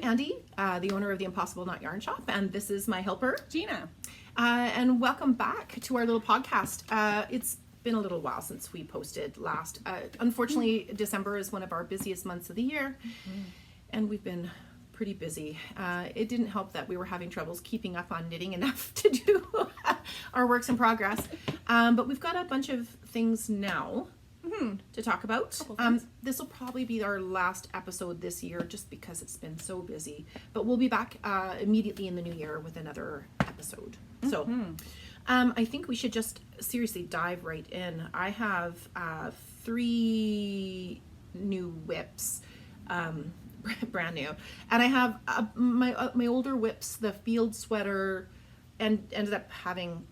Andie, the owner of the Impossible Knot Yarn Shop, and this is my helper, Gina. And welcome back to our little podcast. It's been a little while since we posted last. Unfortunately, December is one of our busiest months of the year, and we've been pretty busy. It didn't help that we were having troubles keeping up on knitting enough to do our works in progress, but we've got a bunch of things now to talk about. This will probably be our last episode this year just because it's been so busy, but we'll be back immediately in the new year with another episode. So I think we should just seriously dive right in. I have 3 new WIPs, brand new, and I have my older WIPs, the field sweater, and ended up having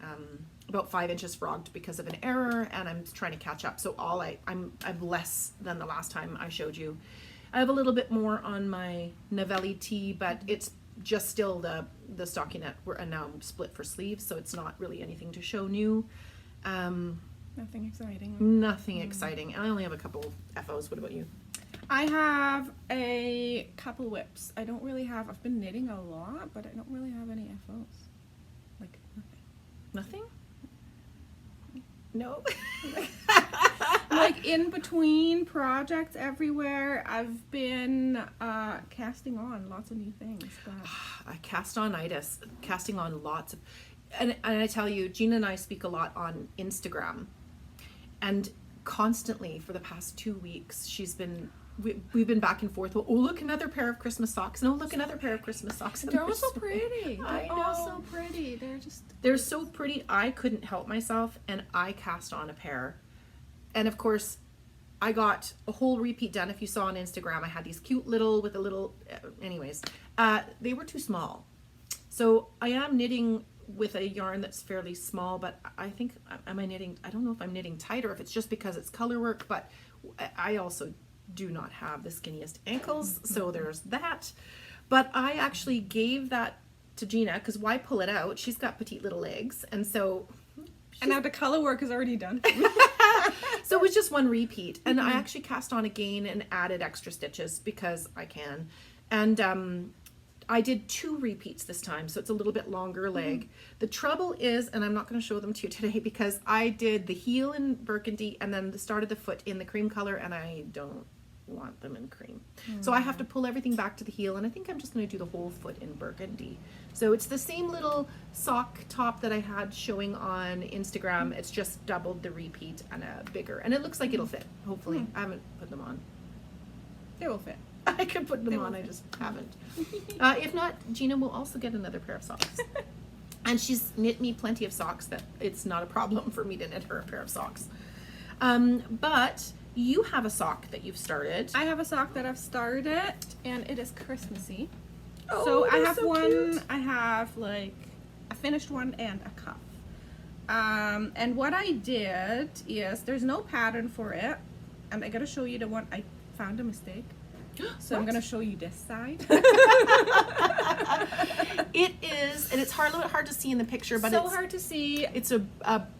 about 5 inches frogged because of an error, and I'm trying to catch up. So I'm less than the last time I showed you. I have a little bit more on my Novelli tee, but it's just still the stockinette, and now I'm split for sleeves, so it's not really anything to show new. Nothing exciting. Nothing exciting. And I only have a couple FOs. What about you? I have a couple WIPs. I've been knitting a lot, but I don't really have any FOs. Like nothing. Nothing? No. Like in between projects everywhere, I've been casting on lots of new things. But I casting on lots of, and I tell you, Gina and I speak a lot on Instagram, and constantly for the past 2 weeks, we've been back and forth. Well, oh, look, another pair of Christmas socks. No, look, another pair of Christmas socks. they're all so pretty. I They're know. all so pretty. They're so pretty. I couldn't help myself, and I cast on a pair. And of course, I got a whole repeat done. If you saw on Instagram, I had these cute little, with a little, anyways, they were too small. So I am knitting with a yarn that's fairly small, but I think, I don't know if I'm knitting tight or if it's just because it's color work, but I also do not have the skinniest ankles, so there's that. But I actually gave that to Gina, because why pull it out? She's got petite little legs, and so... And now the color work is already done. So it was just one repeat, and I actually cast on again and added extra stitches because I can. And I did 2 repeats this time, so it's a little bit longer leg. The trouble is, and I'm not going to show them to you today because I did the heel in burgundy and then the start of the foot in the cream color, and I don't want them in cream. So I have to pull everything back to the heel, and I think I'm just going to do the whole foot in burgundy. So it's the same little sock top that I had showing on Instagram. It's just doubled the repeat and a bigger, and it looks like it'll fit, hopefully. I haven't put them on. They will fit. I could put them on, I just haven't. If not, Gina will also get another pair of socks. And she's knit me plenty of socks that it's not a problem for me to knit her a pair of socks. But you have a sock that you've started. I have a sock that I've started, and it is Christmassy. Oh, so I they're have so one, cute. I have like a finished one and a cuff. And what I did is, there's no pattern for it. And I gotta show you the one, I found a mistake. So I'm gonna show you this side. It is, and it's a little bit hard to see in the picture, but so it's hard to see. It's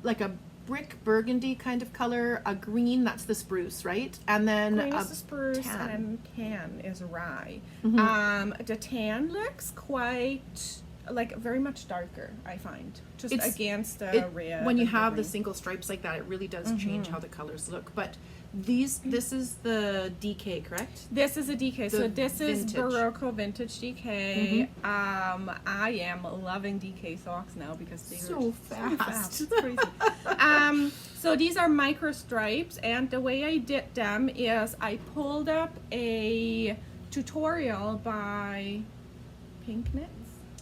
like a brick burgundy kind of color, a green, that's the spruce, right? And then Green a is the spruce tan. and tan is rye. The tan looks quite, like, very much darker, I find. Just against the red. When you and have the green. single stripes like that, it really does change how the colors look. But this is the DK, correct? This is a DK. So this is vintage. Berroco Vintage DK. I am loving DK socks now because they So are fast. It's crazy. So these are micro stripes, and the way I did them is I pulled up a tutorial by Pink Knits.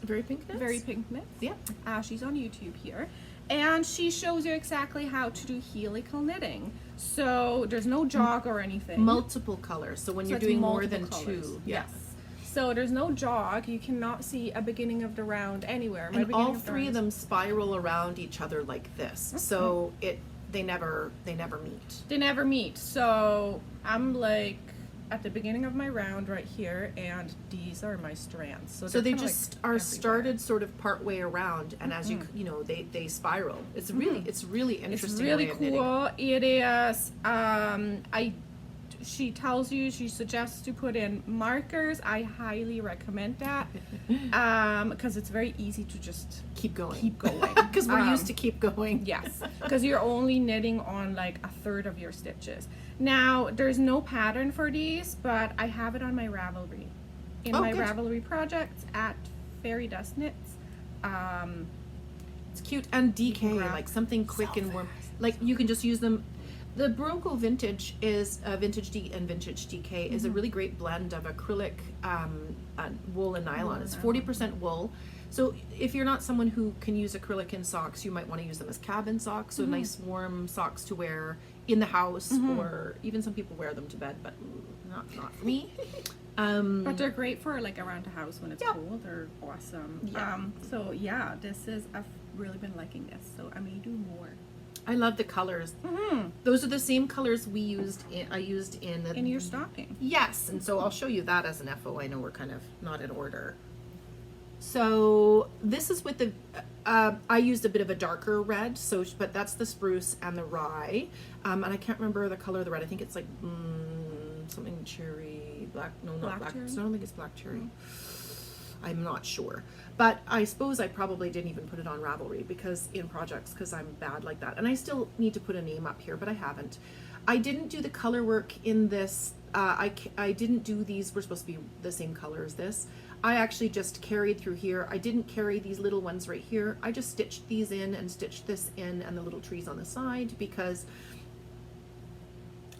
Very Pink Knits? Very Pink Knits. Yeah. She's on YouTube here. And she shows you exactly how to do helical knitting. So there's no jog or anything. Multiple colors. So when you're it's doing more multiple than colors. 2. Yes. So there's no jog. You cannot see a beginning of the round anywhere. And all 3 of them spiral around each other like this. So they never meet. They never meet. So I'm like at the beginning of my round right here, and these are my strands. So they just like are everywhere. started sort of part way around, and as you know, they spiral. It's really interesting. It's really way of knitting. cool. It is. I She tells you, she suggests to put in markers. I highly recommend that because it's very easy to just Keep going. keep going. Because we're used to keep going. Yes, because you're only knitting on like a third of your stitches. Now, there's no pattern for these, but I have it on my Ravelry. In my good. Ravelry projects at fairydustknits. It's cute. And DK, grab like something quick so and warm. fast. Like you can just use them. The Berroco Vintage is Vintage D and Vintage DK is a really great blend of acrylic, wool and nylon. It's 40% wool. So if you're not someone who can use acrylic in socks, you might want to use them as cabin socks. So nice warm socks to wear in the house, or even some people wear them to bed, but not for me. But they're great for like around the house when it's cold. They're awesome. Yeah. So yeah, I've really been liking this. So I may do more. I love the colors. Those are the same colors I used in your stocking. Yes, and so I'll show you that as an FO. I know we're kind of not in order. So this is with the, I used a bit of a darker red, but that's the spruce and the rye. And I can't remember the color of the red. I think it's like something cherry, black, no, not black. Cherry? I don't think it's black cherry. I'm not sure. But I suppose I probably didn't even put it on Ravelry because I'm bad like that. And I still need to put a name up here, but I haven't. I didn't do the color work in this. I didn't do these. We're supposed to be the same color as this. I actually just carried through here. I didn't carry these little ones right here. I just stitched these in and stitched this in and the little trees on the side because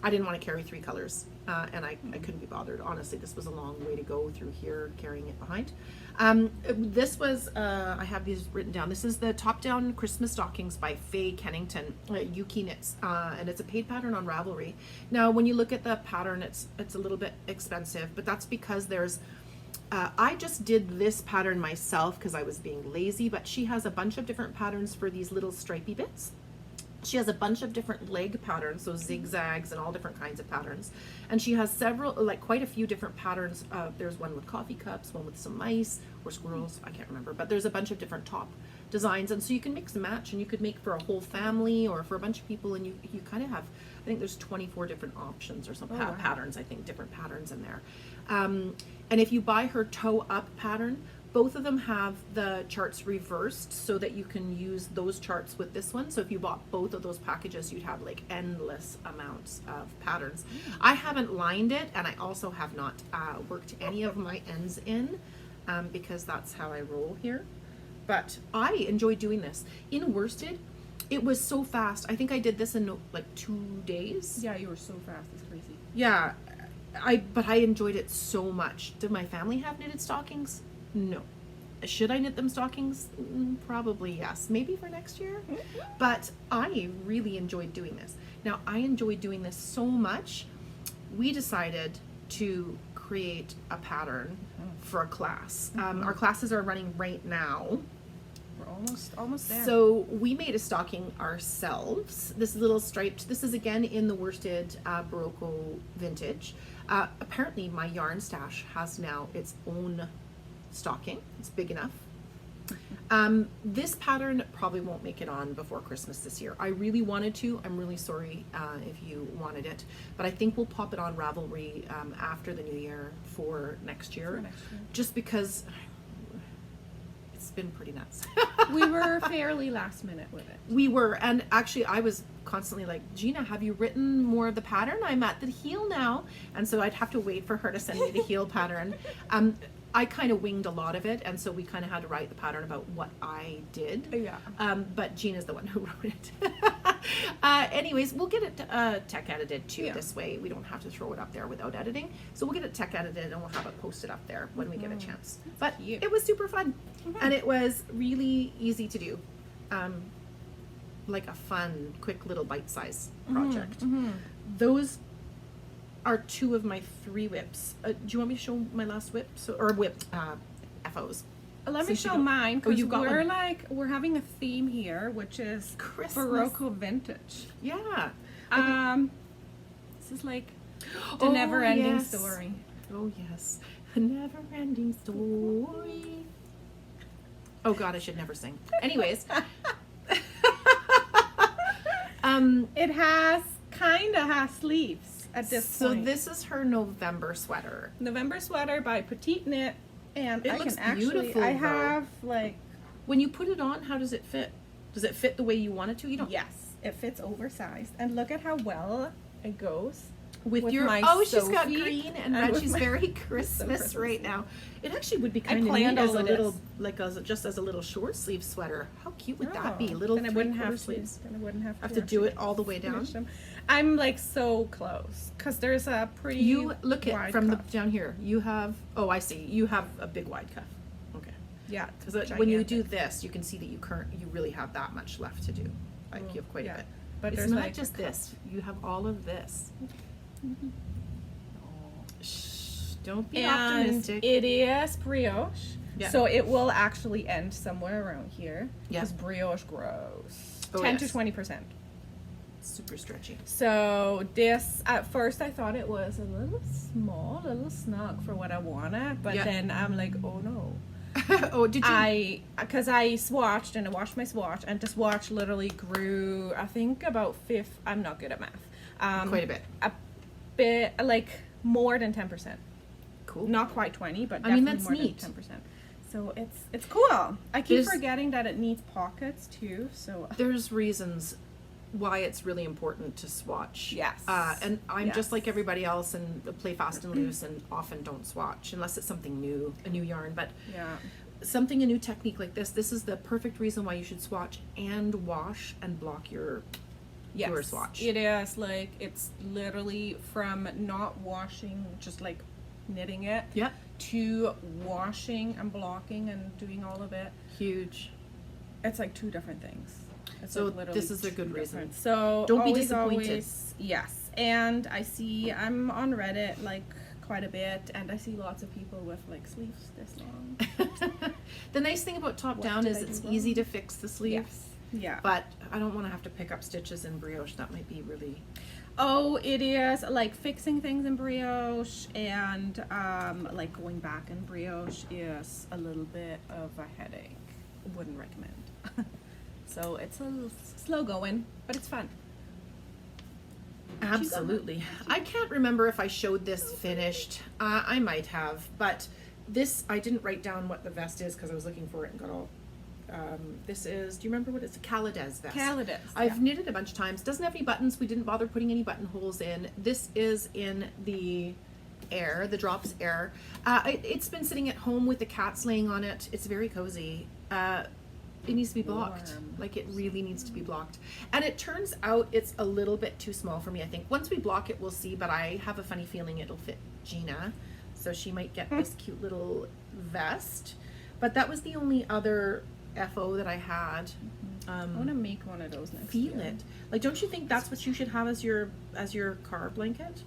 I didn't want to carry 3 colors. And I couldn't be bothered. Honestly, this was a long way to go through here carrying it behind. This was, I have these written down. This is the top-down Christmas stockings by Faye Kennington, Yuki Knits, and it's a paid pattern on Ravelry. Now, when you look at the pattern, it's a little bit expensive, but that's because there's, I just did this pattern myself because I was being lazy, but she has a bunch of different patterns for these little stripey bits. She has a bunch of different leg patterns, so zigzags and all different kinds of patterns. And she has quite a few different patterns. There's one with coffee cups, one with some mice or squirrels, I can't remember. But there's a bunch of different top designs. And so you can mix and match, and you could make for a whole family or for a bunch of people. And you kind of have, I think there's 24 different options or some patterns, I think, different patterns in there. And if you buy her toe up pattern, both of them have the charts reversed so that you can use those charts with this one. So if you bought both of those packages, you'd have like endless amounts of patterns. I haven't lined it, and I also have not worked any of my ends in because that's how I roll here. But I enjoy doing this. In worsted, it was so fast. I think I did this in like 2 days. Yeah, you were so fast. It's crazy. Yeah, but I enjoyed it so much. Did my family have knitted stockings? No. Should I knit them stockings? Probably yes. Maybe for next year. But I really enjoyed doing this. Now, I enjoyed doing this so much, we decided to create a pattern for a class. Our classes are running right now. We're almost there. So we made a stocking ourselves. This little striped, this is again in the worsted Berroco Vintage. Apparently my yarn stash has now its own stocking. It's big enough. This pattern probably won't make it on before Christmas this year. I really wanted to. I'm really sorry if you wanted it, but I think we'll pop it on Ravelry after the new year for next year. Just because it's been pretty nuts. We were fairly last minute with it. We were, and actually I was constantly like, Gina, have you written more of the pattern? I'm at the heel now. And so I'd have to wait for her to send me the heel pattern. I kind of winged a lot of it, and so we kind of had to write the pattern about what I did. Yeah. But Gina's the one who wrote it. Anyways, we'll get it tech edited too. This way we don't have to throw it up there without editing. So we'll get it tech edited, and we'll have it posted up there when we get a chance. But it was super fun, and it was really easy to do. Like a fun, quick little bite-size project. Those are 2 of my 3 WIPs. Do you want me to show my last WIP? Or WIP FOs? Let me show mine, because one. we're having a theme here, which is Christmas. Berroco Vintage. Yeah. This is like the never-ending story. Oh yes, a never-ending story. Oh God, I should never sing. Anyways, it has sleeves. at this So point. this is her November sweater. November sweater by Petite Knit, and It I looks can actually, beautiful, I though. have like, When you put it on, how does it fit? Does it fit the way you want it to? You don't. yes, it fits oversized, and look at how well it goes. With your my she's got Sophie green and and red. with She's my- very so Christmas Christmas. right now. It actually would be kind of planned neat as all a of little, this. like just as a little short sleeve sweater. How cute would that Oh, be? Little then I wouldn't have sleeves. to. Then I wouldn't have to. Have to do actually it all the way down. finish them. I'm like so close because there's a pretty. You look at wide from cuff. the down here. You have I see. You have a big wide cuff. Okay. Yeah, Because when you do this, you can see that you really have that much left to do. Like you have quite yeah. a bit. But It's there's not like just a cuff. this. You have all of this. Shh, don't be And optimistic. it is brioche, Yeah. so it will actually end somewhere around here. Yeah. Because brioche grows Oh, 10 to yes. 20%. Super stretchy. So this, at first I thought it was a little small, a little snug for what I wanted, but Yeah. then I'm like, oh no. Oh, did you? Because I swatched and I washed my swatch, and the swatch literally grew, I think about I'm not good at math. Quite a bit. A bit, like more than 10%. Cool. Not quite 20, but I mean, definitely that's more neat. than 10%. So it's cool. I keep There's- forgetting that it needs pockets too. So There's reasons why it's really important to swatch. Yes. And I'm just Yes. like everybody else and play fast and loose and often don't swatch unless it's something new, a new yarn. But yeah, a new technique like this is the perfect reason why you should swatch and wash and block your swatch. It is like it's literally from not washing, just like knitting it, Yep. to washing and blocking and doing all of it. Huge. It's like two different things. It's So like literally this is a good two reason. different- So Don't be always, disappointed. always, yes, and I see I'm on Reddit like quite a bit, and I see lots of people with like sleeves this long. The nice thing about top What down did is I do it's wrong? easy to fix the sleeves. Yes. Yeah. But I don't want to have to pick up stitches in brioche. That might be really. Oh, it is like fixing things in brioche, and like going back in brioche is a little bit of a headache. Wouldn't recommend. So it's a little slow going, but it's fun. Absolutely. I can't remember if I showed this finished. I might have, but this, I didn't write down what the vest is because I was looking for it and got all. This is, do you remember what it's a Calades vest? Calades, I've yeah. knitted a bunch of times. Doesn't have any buttons. We didn't bother putting any buttonholes in. This is in the air, the drops air. It's been sitting at home with the cats laying on it. It's very cozy. It needs to be blocked. Warm. Like it really needs to be blocked. And it turns out it's a little bit too small for me, I think. Once we block it, we'll see, but I have a funny feeling it'll fit Gina. So she might get this cute little vest. But that was the only other FO that I had. I want to make one of those next Feel year. it. Like, don't you think that's what you should have as your car blanket?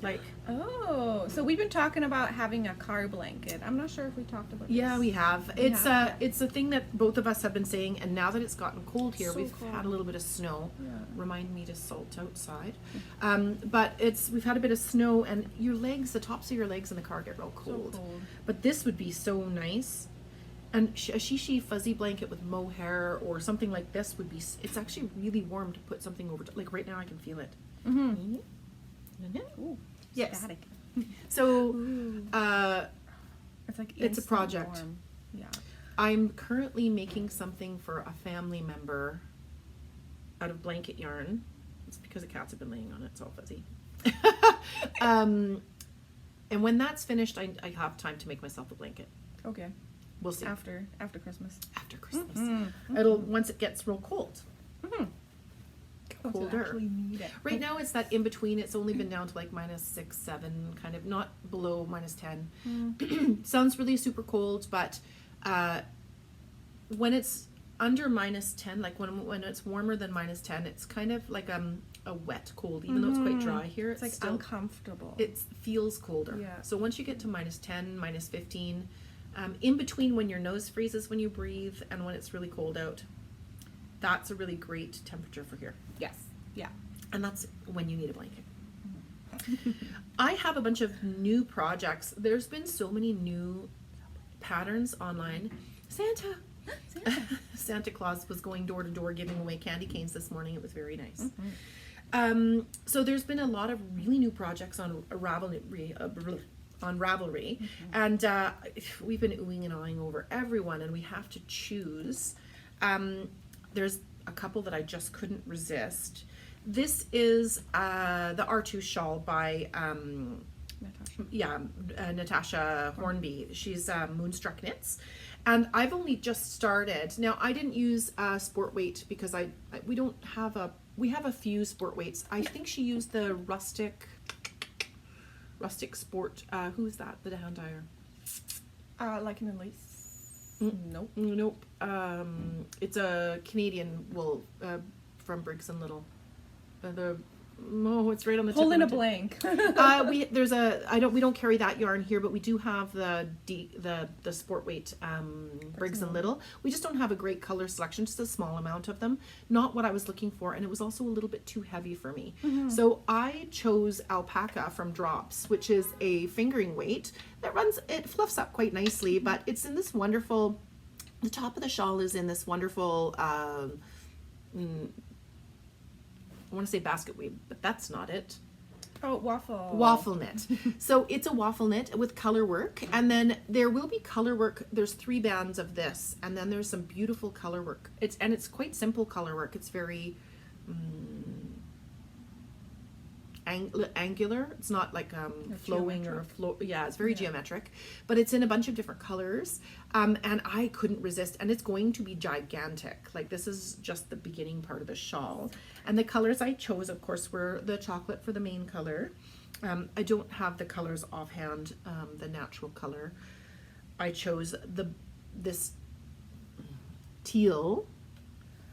Like, Oh, so we've been talking about having a car blanket. I'm not sure if we talked about yeah, this. we have. We It's have, it's a thing that both of us have been saying, and now that it's gotten cold here, So we've cold. had a little bit of snow. Yeah. Remind me to salt outside. But we've had a bit of snow, and your legs, the tops of your legs in the car get real cold. So cold. But this would be so nice. And a shishi fuzzy blanket with mohair or something like this would be. It's actually really warm to put something over. Like right now, I can feel it. Mm-hmm. Ooh, Yes. static. So It's like It's a instant project. warm. Yeah. I'm currently making something for a family member out of blanket yarn. It's because the cats have been laying on it. It's all fuzzy. And when that's finished, I have time to make myself a blanket. Okay. We'll see. After Christmas. After Christmas. Mm-hmm. It'll once it gets real cold. Mm-hmm. Colder. Actually need it. Right now it's that in between. It's only been down to like -6, 7, kind of not below -10. Sounds really super cold, but when it's under -10, like when it's warmer than -10, it's kind of like a wet cold, even though it's quite dry here. It's like still, uncomfortable. it feels colder. Yeah. So once you get to -10, -15, in between when your nose freezes when you breathe and when it's really cold out, that's a really great temperature for here. Yes. Yeah. And that's when you need a blanket. I have a bunch of new projects. There's been so many new patterns online. Santa Claus was going door to door giving away candy canes this morning. It was very nice. So there's been a lot of really new projects on Ravelry, and we've been oohing and awing over everyone, and we have to choose. There's a couple that I just couldn't resist. This is the Artus shawl by Natasja Hornby. She's Moonstruck Knits, and I've only just started. Now I didn't use sport weight because we have a few sport weights. I think she used the rustic sport. Who's that? The hand dyer. Like an lace. Nope. Nope. It's a Canadian wool from Briggs and Little. It's right on the tip. Holding a blank. We don't carry that yarn here, but we do have the sport weight Briggs and Little. We just don't have a great color selection, just a small amount of them. Not what I was looking for, and it was also a little bit too heavy for me. So I chose Alpaca from Drops, which is a fingering weight that it fluffs up quite nicely, but it's in this wonderful, the top of the shawl is in this wonderful I want to say basket weave, but that's not it. Oh, waffle. Waffle knit. So it's a waffle knit with color work, and then there will be color work. There's 3 bands of this, and then there's some beautiful color work. It's quite simple color work. It's very angular. It's not like flowing geometric. It's very geometric, but it's in a bunch of different colors, and I couldn't resist, and it's going to be gigantic. Like, this is just the beginning part of the shawl, and the colors I chose, of course, were the chocolate for the main color. I don't have the colors offhand, the natural color. I chose this teal.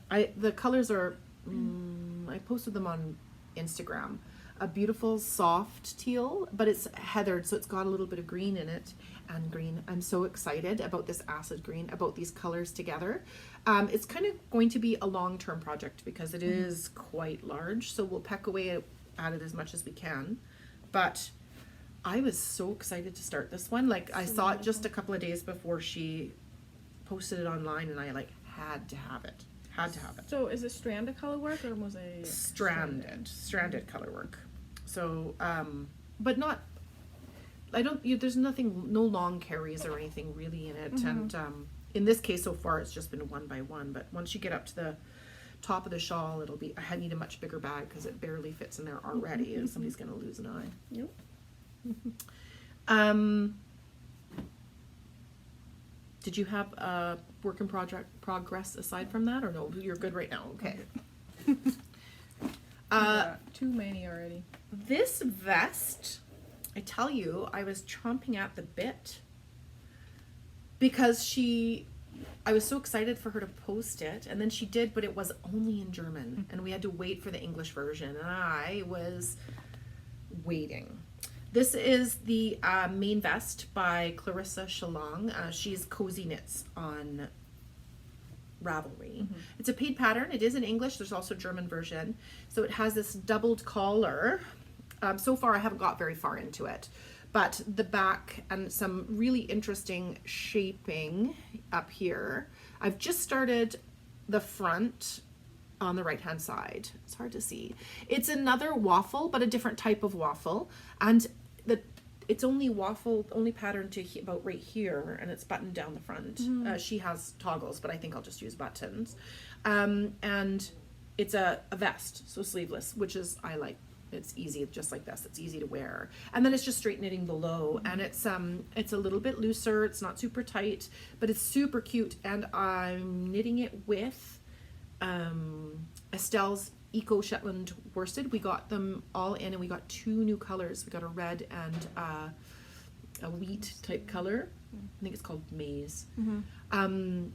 The colors are I posted them on Instagram. A beautiful soft teal, but it's heathered, so it's got a little bit of green in it, and green. I'm so excited about this acid green, about these colors together. It's kind of going to be a long-term project because it is quite large, so we'll peck away at it as much as we can. But I was so excited to start this one. Like, I saw it just a couple of days before she posted it online, and I had to have it. So is it stranded color work or was it stranded color work? So but not, there's no long carries or anything really in it. And in this case so far it's just been 1 by 1, but once you get up to the top of the shawl, I need a much bigger bag because it barely fits in there already, and somebody's gonna lose an eye. Yep. Did you have a work in progress aside from that, or no? You're good right now. Okay. Too many already. This vest, I tell you, I was chomping at the bit because I was so excited for her to post it, and then she did, but it was only in German, and we had to wait for the English version, and I was waiting. This is the MaineVest by Clarissa Schellong. She's Cozy Knits on Ravelry. It's a paid pattern. It is in English. There's also a German version. So it has this doubled collar. So far I haven't got very far into it, but the back and some really interesting shaping up here. I've just started the front on the right hand side. It's hard to see. It's another waffle, but a different type of waffle, and it's only patterned to about right here, and it's buttoned down the front. She has toggles, but I think I'll just use buttons. And it's a vest, so sleeveless, which is, I like. It's easy, just like this. It's easy to wear, and then it's just straight knitting below, and it's a little bit looser. It's not super tight, but it's super cute, and I'm knitting it with Estelle's Eco Shetland worsted. We got them all in, and we got 2 new colors. We got a red and a wheat type color. I think it's called maize. And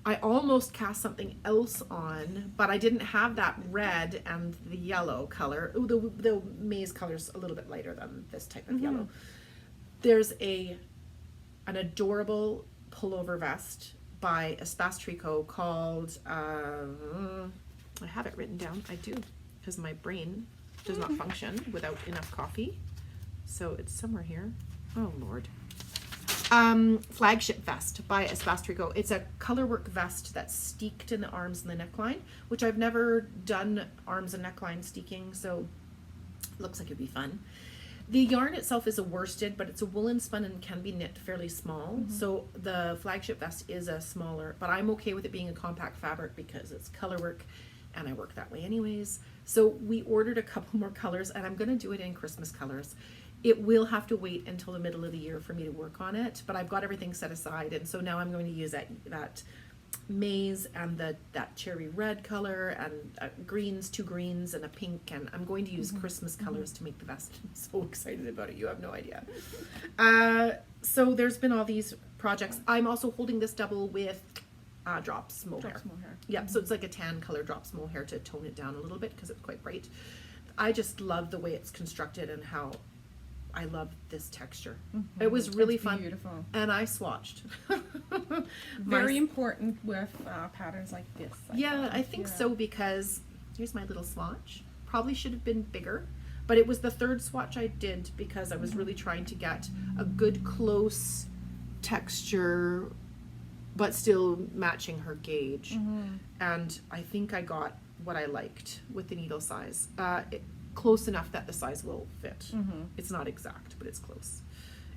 I almost cast something else on, but I didn't have that red and the yellow color. Ooh, the maize color's a little bit lighter than this type of yellow. There's an adorable pullover vest by Espace Tricot called I have it written down. I do, because my brain does not function without enough coffee. So it's somewhere here. Oh Lord. Flagship Vest by Espastrico. It's a colorwork vest that's steeked in the arms and the neckline, which I've never done arms and neckline steeking, so it looks like it'd be fun. The yarn itself is a worsted, but it's a woolen spun and can be knit fairly small. So the Flagship Vest is a smaller, but I'm okay with it being a compact fabric because it's colorwork and I work that way anyways. So we ordered a couple more colors and I'm going to do it in Christmas colors. It will have to wait until the middle of the year for me to work on it, but I've got everything set aside, and so now I'm going to use that maize and that cherry red color and greens, 2 greens and a pink, and I'm going to use Christmas colors to make the vest. I'm so excited about it, you have no idea. So there's been all these projects. I'm also holding this double with drops mohair. Yeah, so it's like a tan color drops mohair to tone it down a little bit because it's quite bright. I just love the way it's constructed and how I love this texture. It was really fun. Beautiful. And I swatched. Very important with patterns like this. I think so, because here's my little swatch. Probably should have been bigger, but it was the 3rd swatch I did because I was really trying to get a good close texture but still matching her gauge. And I think I got what I liked with the needle size. Close enough that the size will fit. It's not exact, but it's close.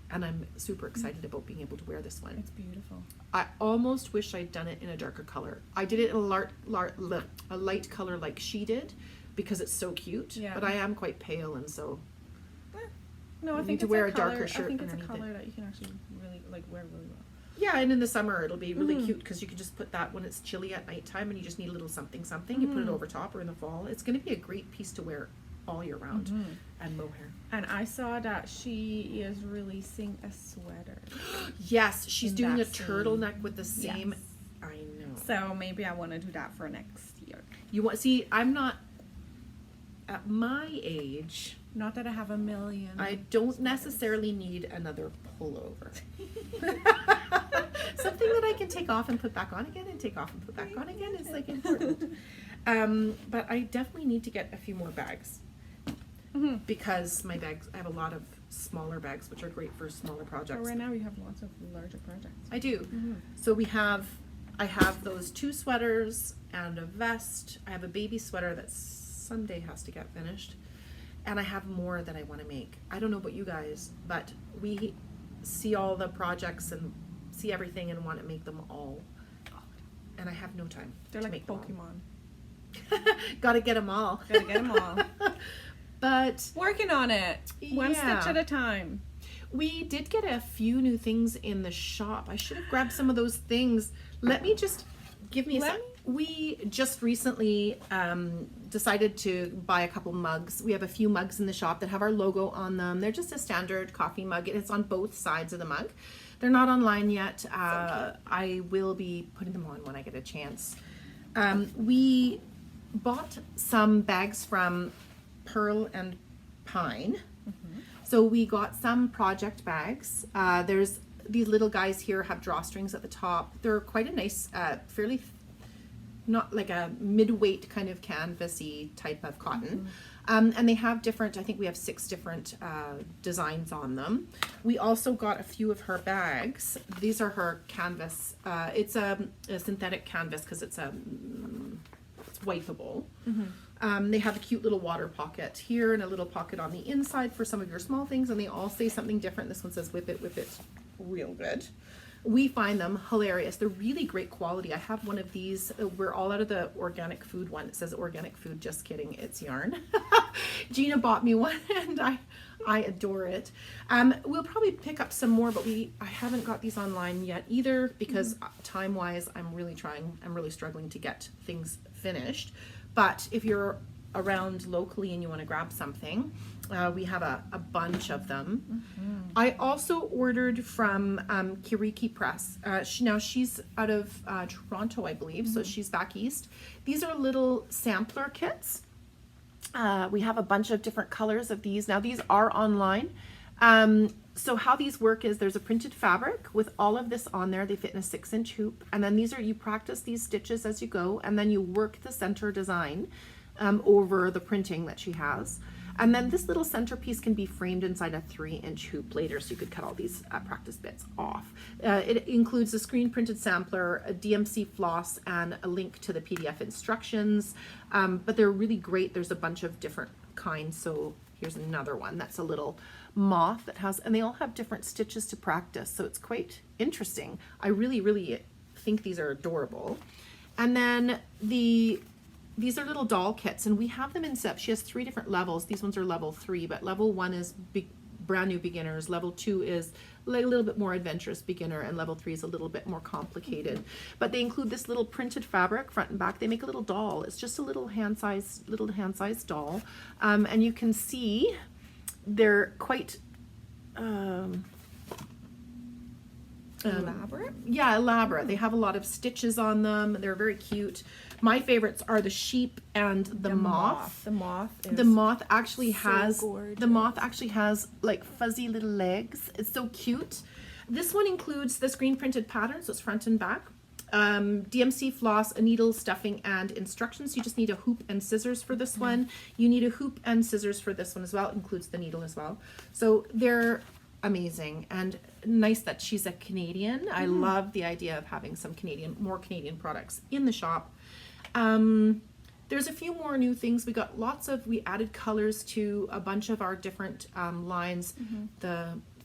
And I'm super excited about being able to wear this one. It's beautiful. I almost wish I'd done it in a darker color. I did it in a light color like she did because it's so cute. But I am quite pale, and so no, I you think need to it's wear a a darker color, shirt I think it's a underneath color it. that you can actually really wear really well. Yeah, and in the summer it'll be really cute because you can just put that when it's chilly at nighttime and you just need a little something. You put it over top, or in the fall. It's going to be a great piece to wear all year round. And mohair. And I saw that she is releasing a sweater. Yes, she's In doing a that same- turtleneck with the same. Yes. I know. So maybe I want to do that for next year. You want see? I'm not at my age. Not that I have a million. I don't necessarily need another pullover. Something that I can take off and put back on again, and take off and put back on again is like important. But I definitely need to get a few more bags. Because my bags, I have a lot of smaller bags, which are great for smaller So projects. right now you have lots of larger projects. I do. So I have those 2 sweaters and a vest. I have a baby sweater that someday has to get finished. And I have more that I want to make. I don't know about you guys, but we see all the projects and see everything and want to make them all. And I have no time They're to like make them all. Pokemon. Gotta get them all. Gotta get them all. But Working on it. One stitch at a time. we did get a few new things in the shop. I should have grabbed some of those things. Let me just give me a sec. We just recently decided to buy a couple mugs. We have a few mugs in the shop that have our logo on them. They're just a standard coffee mug. It's on both sides of the mug. They're not online yet. I will be putting them on when I get a chance. We bought some bags from Pearl and Pine. So we got some project bags. There's these little guys here have drawstrings at the top. They're quite a nice, fairly, not like a mid-weight kind of canvasy type of cotton. And they have different, I think we have 6 different designs on them. We also got a few of her bags. These are her canvas. It's a synthetic canvas because it's wipeable. They have a cute little water pocket here and a little pocket on the inside for some of your small things, and they all say something different. This one says whip it, real good. We find them hilarious. They're really great quality. I have one of these. We're all out of the organic food one. It says organic food, just kidding, it's yarn. Gina bought me one and I adore it. We'll probably pick up some more, but I haven't got these online yet either because time-wise I'm really struggling to get things finished. But if you're around locally and you want to grab something, we have a bunch of them. I also ordered from Kiriki Press. She's out of Toronto, I believe, so she's back east. These are little sampler kits. We have a bunch of different colors of these. Now these are online. So how these work is there's a printed fabric with all of this on there. They fit in a 6-inch hoop, and then you practice these stitches as you go, and then you work the center design over the printing that she has. And then this little centerpiece can be framed inside a 3-inch hoop later, so you could cut all these practice bits off. It includes a screen printed sampler, a DMC floss, and a link to the PDF instructions. But they're really great. There's a bunch of different kinds. So here's another one that's a little moth that has, and they all have different stitches to practice. So it's quite interesting. I really, really think these are adorable. And then these are little doll kits, and we have them in sets. She has 3 different levels. These ones are level 3, but level 1 is brand new beginners. Level 2 is a little bit more adventurous beginner, and level 3 is a little bit more complicated. But they include this little printed fabric front and back. They make a little doll. It's just a little hand-sized doll, and you can see they're quite elaborate. Yeah, elaborate. They have a lot of stitches on them. They're very cute. My favorites are the sheep and the moth. The moth is The moth actually so has gorgeous. the moth actually has like fuzzy little legs. It's so cute. This one includes the screen printed pattern, so it's front and back. DMC floss, a needle, stuffing, and instructions. You just need a hoop and scissors for this one. You need a hoop and scissors for this one as well. It includes the needle as well. So they're amazing, and nice that she's a Canadian. I love the idea of having some more Canadian products in the shop. There's a few more new things. We added colors to a bunch of our different lines.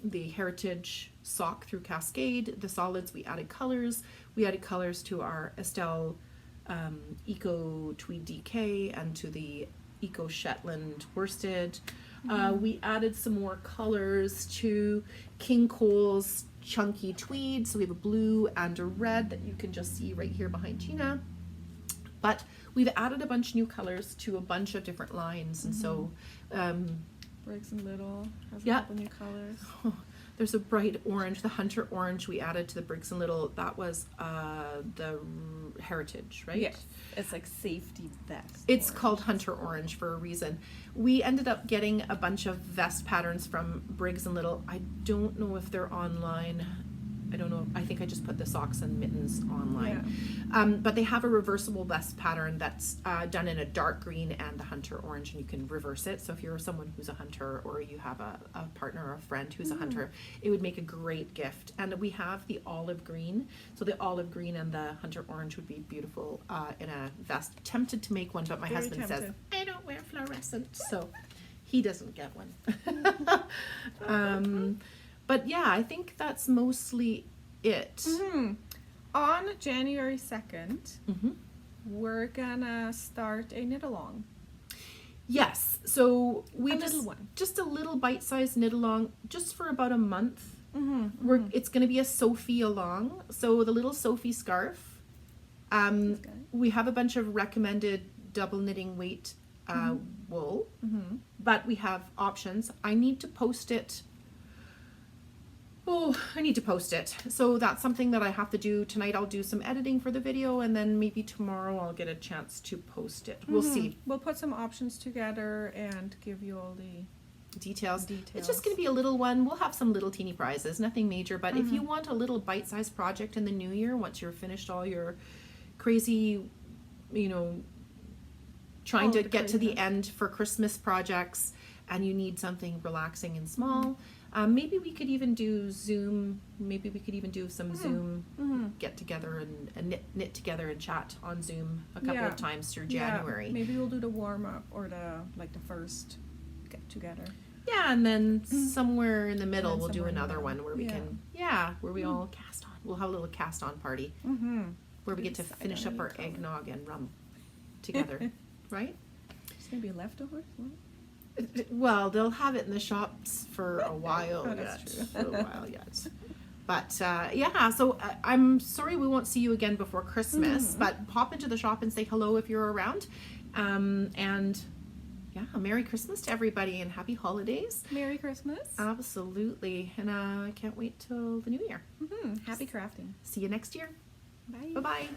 The heritage sock through Cascade, the solids, we added colors. We added colors to our Estelle Eco Tweed DK and to the Eco Shetland worsted. We added some more colors to King Cole's chunky tweed. So we have a blue and a red that you can just see right here behind Gina. But we've added a bunch of new colors to a bunch of different lines. And so Briggs and Little has a Yeah. couple new colors. there's a bright orange, the Hunter Orange we added to the Briggs and Little. That was the heritage, right? Yes, it's like safety vest. It's orange. called Hunter Orange for a reason. We ended up getting a bunch of vest patterns from Briggs and Little. I don't know if they're online. I don't know. I think I just put the socks and mittens online. But they have a reversible vest pattern that's done in a dark green and the Hunter Orange, and you can reverse it. So if you're someone who's a hunter, or you have a partner or a friend who's a hunter, it would make a great gift. And we have the olive green. So the olive green and the Hunter Orange would be beautiful in a vest. Tempted to make one, but my Very husband says, tempted. I don't wear fluorescent. So he doesn't get one. But yeah, I think that's mostly it. On January 2nd, we're gonna start a knit along. Yes, so we little one. just a little bite-sized knit along, just for about a month. It's going to be a Sophie along, so the little Sophie scarf. We have a bunch of recommended double knitting weight wool, but we have options. I need to post it. So that's something that I have to do tonight. I'll do some editing for the video, and then maybe tomorrow I'll get a chance to post it. We'll see. We'll put some options together and give you all the Details. It's just going to be a little one. We'll have some little teeny prizes, nothing major, but if you want a little bite-sized project in the new year, once you're finished all your crazy, trying to get to the end for Christmas projects, and you need something relaxing and small, maybe we could even do Zoom. Maybe we could even do some Zoom get together and knit together and chat on Zoom a couple of times through January. Maybe we'll do the warm up or the first get together. Yeah, and then somewhere in the middle we'll do another one where we can where we all cast on. We'll have a little cast on party where we get to finish up our eggnog and rum together, right? It's gonna be leftovers. Well, they'll have it in the shops for a while Oh, yet. that's true. For a while yet. But so I'm sorry we won't see you again before Christmas, but pop into the shop and say hello if you're around. And Merry Christmas to everybody and Happy Holidays. Merry Christmas. Absolutely. And I can't wait till the new year. Happy crafting. See you next year. Bye. Bye-bye.